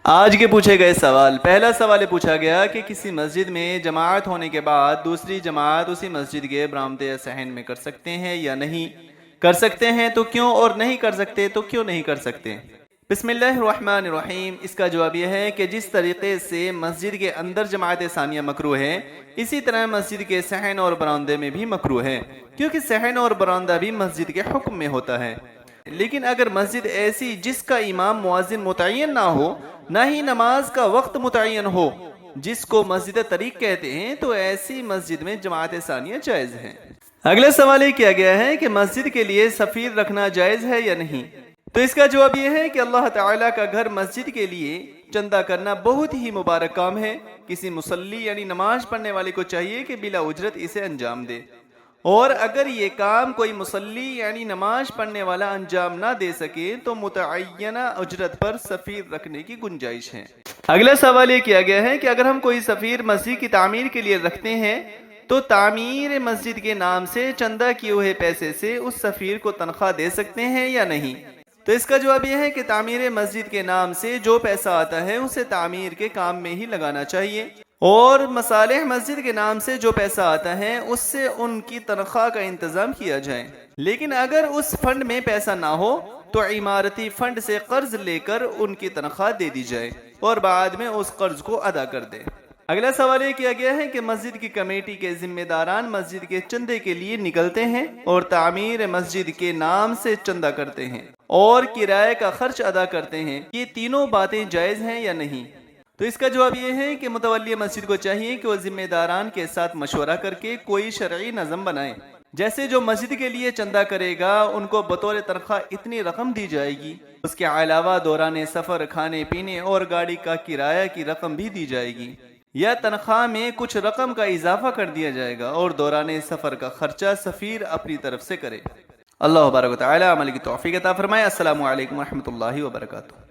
آج کے پوچھے گئے سوال، پہلا سوال پوچھا گیا کہ کسی مسجد میں جماعت ہونے کے بعد دوسری جماعت اسی مسجد کے برآمدے یا صحن میں کر سکتے ہیں یا نہیں؟ کر سکتے ہیں تو کیوں، اور نہیں کر سکتے تو کیوں نہیں کر سکتے؟ بسم اللہ الرحمن الرحیم۔ اس کا جواب یہ ہے کہ جس طریقے سے مسجد کے اندر جماعت ثانیہ مکروہ ہے، اسی طرح مسجد کے صحن اور برآمدے میں بھی مکروہ ہے، کیونکہ صحن اور برآمدہ بھی مسجد کے حکم میں ہوتا ہے۔ لیکن اگر مسجد ایسی جس کا امام مؤذن متعین نہ ہو، نہ ہی نماز کا وقت متعین ہو، جس کو مسجد طریق کہتے ہیں، تو ایسی مسجد میں جماعت ثانیہ جائز ہے۔ اگلا سوال یہ کیا گیا ہے کہ مسجد کے لیے سفیر رکھنا جائز ہے یا نہیں؟ تو اس کا جواب یہ ہے کہ اللہ تعالیٰ کا گھر مسجد کے لیے چندہ کرنا بہت ہی مبارک کام ہے۔ کسی مصلی یعنی نماز پڑھنے والے کو چاہیے کہ بلا اجرت اسے انجام دے، اور اگر یہ کام کوئی مصلی یعنی نماز پڑھنے والا انجام نہ دے سکے تو متعینہ اجرت پر سفیر رکھنے کی گنجائش ہے۔ اگلا سوال یہ کیا گیا ہے کہ اگر ہم کوئی سفیر مسجد کی تعمیر کے لیے رکھتے ہیں تو تعمیر مسجد کے نام سے چندہ کیے ہوئے پیسے سے اس سفیر کو تنخواہ دے سکتے ہیں یا نہیں؟ تو اس کا جواب یہ ہے کہ تعمیر مسجد کے نام سے جو پیسہ آتا ہے اسے تعمیر کے کام میں ہی لگانا چاہیے، اور مصالح مسجد کے نام سے جو پیسہ آتا ہے اس سے ان کی تنخواہ کا انتظام کیا جائے۔ لیکن اگر اس فنڈ میں پیسہ نہ ہو تو عمارتی فنڈ سے قرض لے کر ان کی تنخواہ دے دی جائے اور بعد میں اس قرض کو ادا کر دے۔ اگلا سوال یہ کیا گیا ہے کہ مسجد کی کمیٹی کے ذمہ داران مسجد کے چندے کے لیے نکلتے ہیں اور تعمیر مسجد کے نام سے چندہ کرتے ہیں اور کرائے کا خرچ ادا کرتے ہیں، یہ تینوں باتیں جائز ہیں یا نہیں؟ تو اس کا جواب یہ ہے کہ متولی مسجد کو چاہیے کہ وہ ذمہ داران کے ساتھ مشورہ کر کے کوئی شرعی نظم بنائے، جیسے جو مسجد کے لیے چندہ کرے گا ان کو بطور تنخواہ اتنی رقم دی جائے گی، اس کے علاوہ دوران سفر کھانے پینے اور گاڑی کا کرایہ کی رقم بھی دی جائے گی، یا تنخواہ میں کچھ رقم کا اضافہ کر دیا جائے گا، اور دوران سفر کا خرچہ سفیر اپنی طرف سے کرے۔ اللہ تبارک و تعالی عمل کی توفیق عطا فرمائے۔ السلام علیکم ورحمۃ اللہ وبرکاتہ۔